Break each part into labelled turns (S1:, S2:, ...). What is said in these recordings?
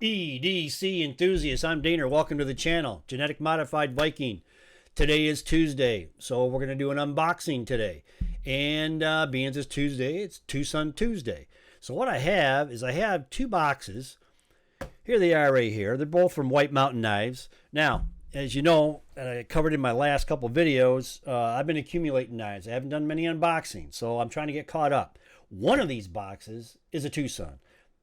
S1: EDC enthusiasts, I'm Daner. Welcome to the channel, Genetic Modified Viking. Today is Tuesday, so we're going to do an unboxing today. And being it's Tuesday, it's TWOSUN Tuesday. So what I have is two boxes. Here they are right here. They're both from White Mountain Knives. Now, as you know, and I covered in my last couple videos, I've been accumulating knives. I haven't done many unboxings, so I'm trying to get caught up. One of these boxes is a TWOSUN.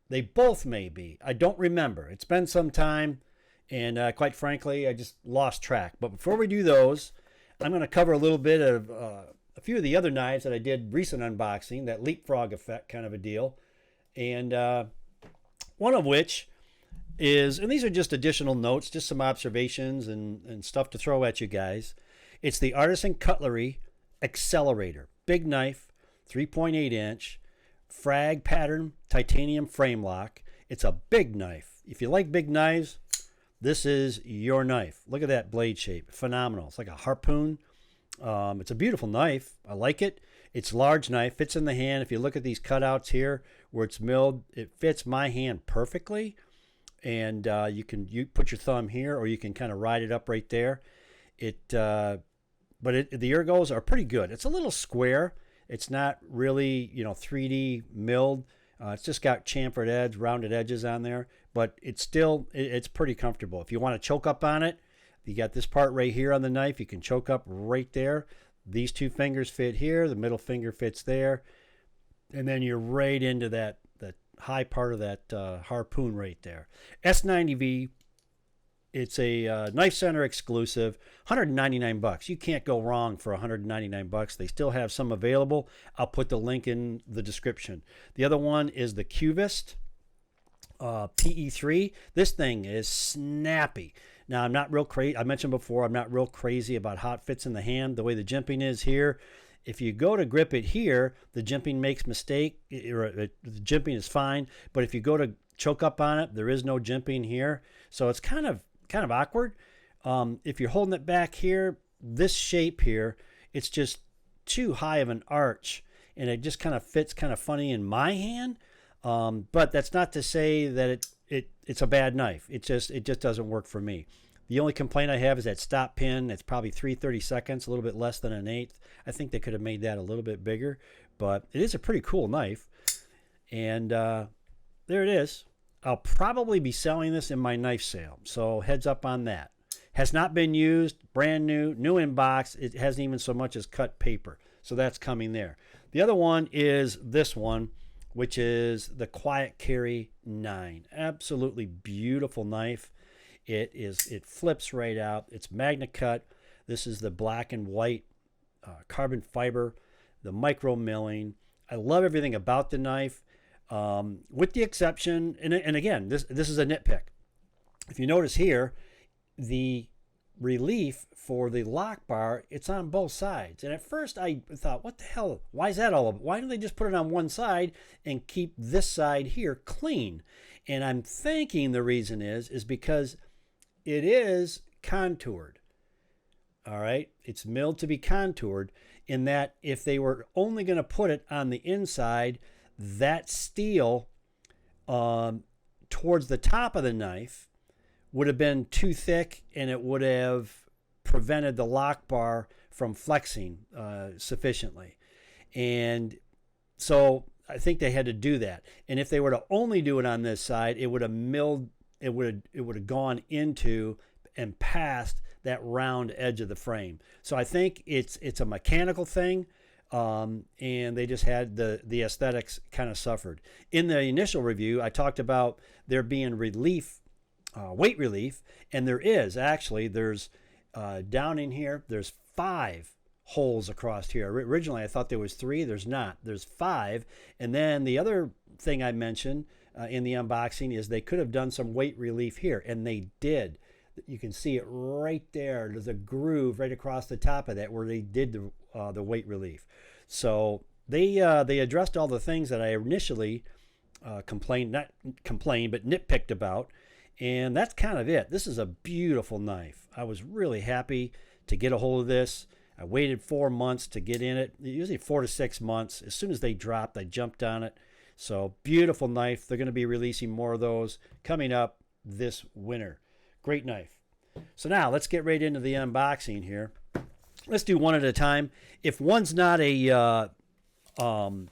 S1: They both may be. I don't remember. It's been some time, and quite frankly, I just lost track. But before we do those, I'm going to cover a little bit of a few of the other knives that I did recent unboxing, that leapfrog effect kind of a deal. And one of which is, and these are just additional notes, just some observations and stuff to throw at you guys. It's the Artisan Cutlery Accelerator. Big knife, 3.8 inch. Frag pattern titanium frame lock. It's a big knife. If you like big knives, this is your knife. Look at that blade shape. Phenomenal. It's like a harpoon. It's a beautiful knife. I like it. It's a large knife. Fits in the hand. If you look at these cutouts here where it's milled, it fits my hand perfectly. And you put your thumb here, or you can kind of ride it up right there. The ergos are pretty good. It's a little square. It's not really, 3D milled. It's just got chamfered edge, rounded edges on there, but it's pretty comfortable. If you want to choke up on it, you got this part right here on the knife. You can choke up right there. These two fingers fit here. The middle finger fits there. And then you're right into that high part of that harpoon right there. S90V. It's a Knife Center exclusive, $199. You can't go wrong for $199. They still have some available. I'll put the link in the description. The other one is the Qvist PE3. This thing is snappy. Now, I'm not real crazy. I mentioned before, I'm not real crazy about how it fits in the hand, the way the jimping is here. If you go to grip it here, the jimping makes mistake. The jimping is fine, but if you go to choke up on it, there is no jimping here. So it's kind of awkward. If you're holding it back here, this shape here, it's just too high of an arch, and it just kind of fits kind of funny in my hand. But that's not to say that it's a bad knife. It just doesn't work for me. The only complaint I have is that stop pin. It's probably 3/32, a little bit less than an eighth. I think they could have made that a little bit bigger, but it is a pretty cool knife. And there it is. I'll probably be selling this in my knife sale, so heads up on that. Has not been used, brand new in box. It hasn't even so much as cut paper, so that's coming there. The other one is this one, which is the Quiet Cary 9. Absolutely beautiful knife. It flips right out. It's magna cut. This is the black and white carbon fiber, the micro milling. I love everything about the knife. With the exception, and again, this is a nitpick. If you notice here, the relief for the lock bar, it's on both sides. And at first I thought, what the hell? Why is that all of it? Why don't they just put it on one side and keep this side here clean? And I'm thinking the reason is because it is contoured. All right, it's milled to be contoured, in that if they were only going to put it on the inside, that steel towards the top of the knife would have been too thick, and it would have prevented the lock bar from flexing sufficiently. And so I think they had to do that. And if they were to only do it on this side, it would have milled, it would have gone into and past that round edge of the frame. So I think it's a mechanical thing. And they just had the aesthetics kind of suffered. In the initial review, I talked about there being relief, weight relief, and there is actually. There's down in here, there's 5 holes across here. Originally, I thought there was 3. There's not. There's 5. And then the other thing I mentioned in the unboxing is they could have done some weight relief here, and they did. You can see it right there. There's a groove right across the top of that where they did the weight relief. So they addressed all the things that I initially not complained, but nitpicked about. And that's kind of it. This is a beautiful knife. I was really happy to get a hold of this. I waited 4 months to get in it, usually 4 to 6 months. As soon as they dropped, I jumped on it. So beautiful knife. They're going to be releasing more of those coming up. this winter. Great knife. So now let's get right into the unboxing here. Let's do one at a time. If one's not a TWOSUN,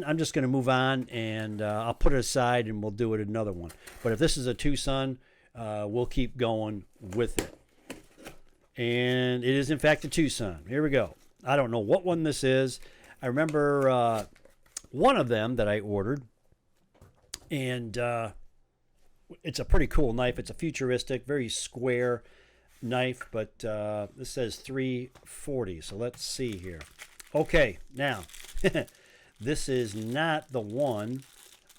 S1: I'm just going to move on, and I'll put it aside and we'll do it another one. But if this is a TWOSUN, we'll keep going with it. And it is, in fact, a TWOSUN. Here we go. I don't know what one this is. I remember one of them that I ordered, and it's a pretty cool knife. It's a futuristic, very square knife, but this says 340. So let's see here. Okay, now this is not the one.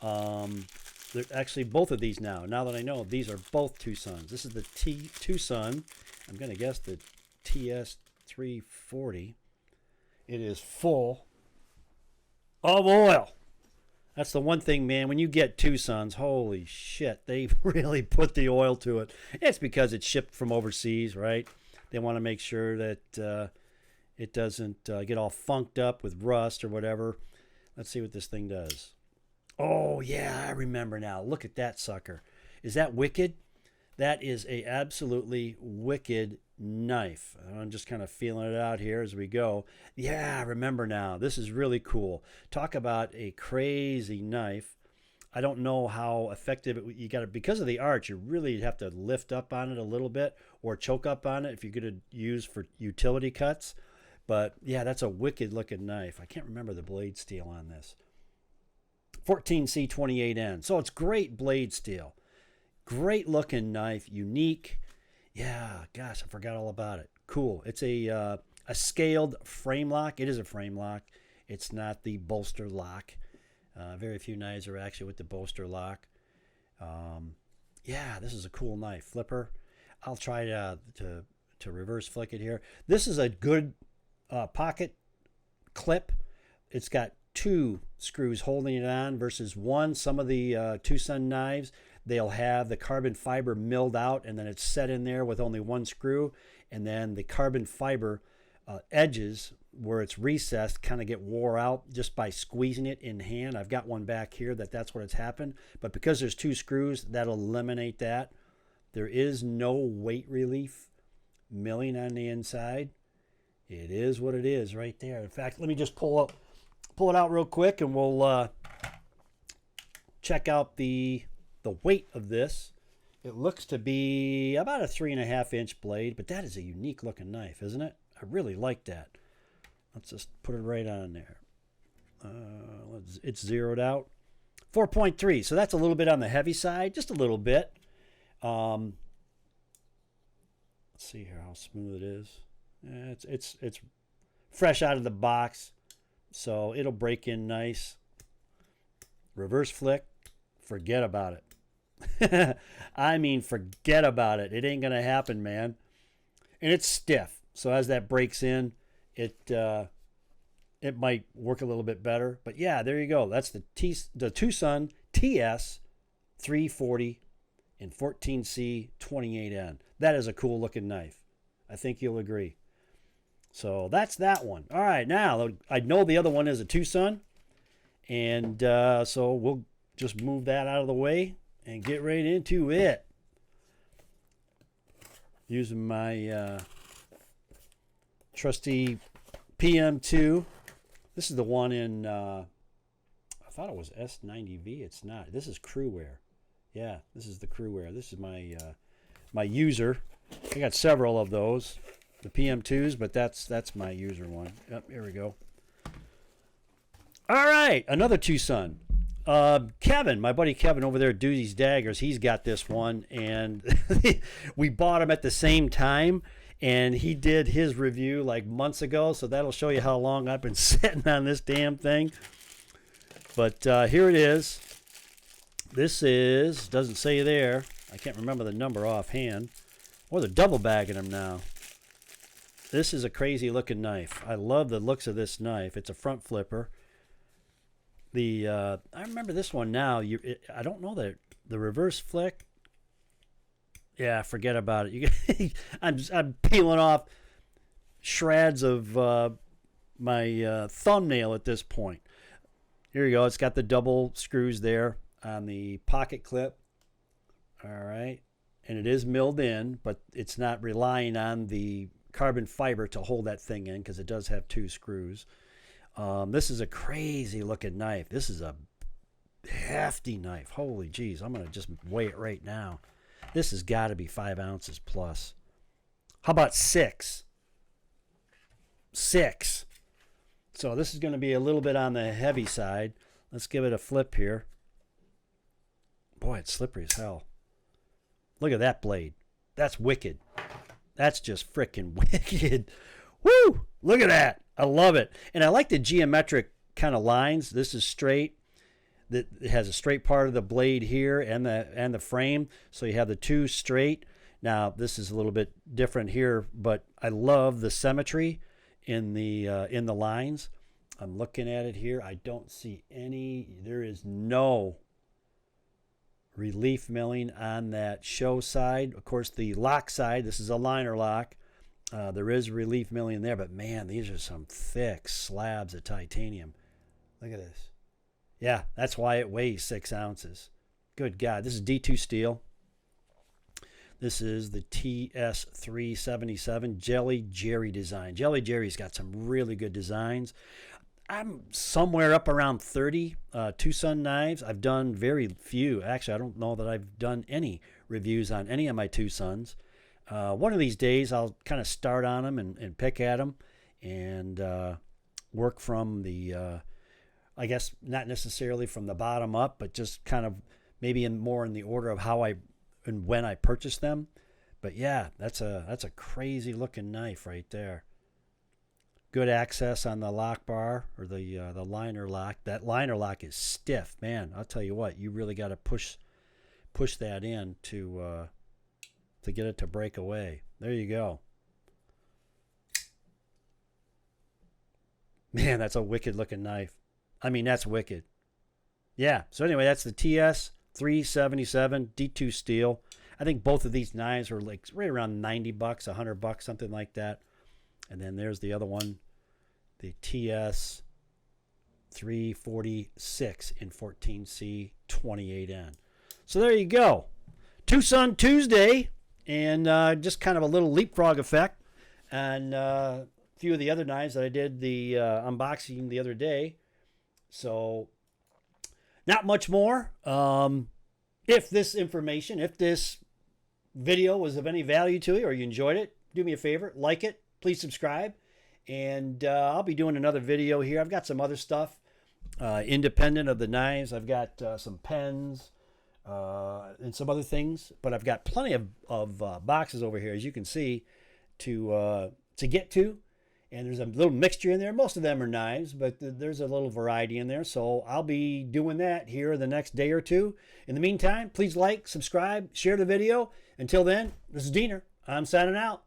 S1: They're actually both of these now. Now that I know, these are both TWOSUNs. This is the TWOSUN. I'm going to guess the TS340. It is full of oil. That's the one thing, man. When you get TWOSUNs, holy shit, they really put the oil to it. It's because it's shipped from overseas, right? They want to make sure that it doesn't get all funked up with rust or whatever. Let's see what this thing does. Oh, yeah, I remember now. Look at that sucker. Is that wicked? That is a absolutely wicked knife. I'm just kind of feeling it out here as we go. Yeah, I remember now. This is really cool. Talk about a crazy knife. I don't know how effective you got it. Because of the arch, you really have to lift up on it a little bit or choke up on it if you're going to use for utility cuts. But yeah, that's a wicked looking knife. I can't remember the blade steel on this. 14C28N. So it's great blade steel. Great looking knife, unique. Yeah, gosh, I forgot all about it. Cool. It's a scaled frame lock. It is a frame lock. It's not the bolster lock. Very few knives are actually with the bolster lock. Yeah, this is a cool knife. Flipper. I'll try to reverse flick it here. This is a good pocket clip. It's got 2 screws holding it on versus 1. Some of the TWOSUN knives, they'll have the carbon fiber milled out and then it's set in there with only 1 screw, and then the carbon fiber edges where it's recessed kind of get wore out just by squeezing it in hand. I've got one back here that's what it's happened, but because there's 2 screws, that'll eliminate that. There is no weight relief milling on the inside. It is what it is right there. In fact, let me just pull it out real quick and we'll check out the weight of this. It looks to be about a 3.5-inch blade, but that is a unique looking knife, isn't it? I really like that. Let's just put it right on there. It's zeroed out. 4.3, so that's a little bit on the heavy side, just a little bit. Let's see here how smooth it is. It's fresh out of the box, so it'll break in nice. Reverse flick, forget about it. I mean, forget about it. It ain't gonna happen, man. And it's stiff, so as that breaks in, it might work a little bit better. But yeah, there you go. That's the TWOSUN TS340 and 14C28N. That is a cool looking knife. I think you'll agree. So that's that one. All right, now I know the other one is a TWOSUN, and so we'll just move that out of the way and get right into it. Using my trusty PM2. This is the one in, I thought it was S90V. It's not. This is Crewwear. Yeah, this is the Crewwear. This is my my user. I got several of those, the PM2s, but that's my user one. Yep, here we go. All right, another TWOSUN. Kevin, my buddy Kevin over there at Doozy's Daggers, he's got this one, and we bought them at the same time, and he did his review like months ago, so that'll show you how long I've been sitting on this damn thing. But here it is. This is, doesn't say there, I can't remember the number offhand, or they're double bagging them now. This is a crazy looking knife. I love the looks of this knife. It's a front flipper. I remember this one now. I don't know the reverse flick. Yeah, forget about it. I'm peeling off shreds of my thumbnail at this point. Here you go. It's got the double screws there. on the pocket clip. All right. And it is milled in, but it's not relying on the carbon fiber to hold that thing in because it does have 2 screws. This is a crazy looking knife. This is a hefty knife. Holy jeez. I'm going to just weigh it right now. This has got to be 5 ounces plus. How about 6? 6. So this is going to be a little bit on the heavy side. Let's give it a flip here. Boy, it's slippery as hell. Look at that blade. That's wicked. That's just freaking wicked. Woo! Look at that. I love it. And I like the geometric kind of lines. This is straight. It has a straight part of the blade here and the frame. So you have the 2 straight. Now, this is a little bit different here, but I love the symmetry in the lines. I'm looking at it here. I don't see any. There is no relief milling on that show side. Of course, the lock side, this is a liner lock. There is relief milling there, but man, these are some thick slabs of titanium. Look at this. Yeah, that's why it weighs 6 ounces. Good God. This is D2 steel. This is the TS377 Jelly Jerry design. Jelly Jerry's got some really good designs. I'm somewhere up around 30 TWOSUN knives. I've done very few. Actually, I don't know that I've done any reviews on any of my TWOSUNs. One of these days, I'll kind of start on them and pick at them and work from the, I guess, not necessarily from the bottom up, but just kind of maybe more in the order of how I and when I purchased them. But yeah, that's a crazy looking knife right there. Good access on the lock bar or the liner lock. That liner lock is stiff, man. I'll tell you what, you really got to push that in to get it to break away. There you go. Man, that's a wicked looking knife. I mean, that's wicked. Yeah. So anyway, that's the TS377 D2 steel. I think both of these knives were like right around $90, $100, something like that. And then there's the other one, the TS346 in 14C 28N. So there you go. TWOSUN Tuesday, and just kind of a little leapfrog effect. And a few of the other knives that I did the unboxing the other day. So not much more. If this information, if this video was of any value to you or you enjoyed it, do me a favor, like it, please subscribe. And I'll be doing another video here. I've got some other stuff independent of the knives. I've got some pens and some other things, but I've got plenty of boxes over here, as you can see, to get to. And there's a little mixture in there. Most of them are knives, but there's a little variety in there. So I'll be doing that here the next day or two. In the meantime, please like, subscribe, share the video. Until then, this is Diener. I'm signing out.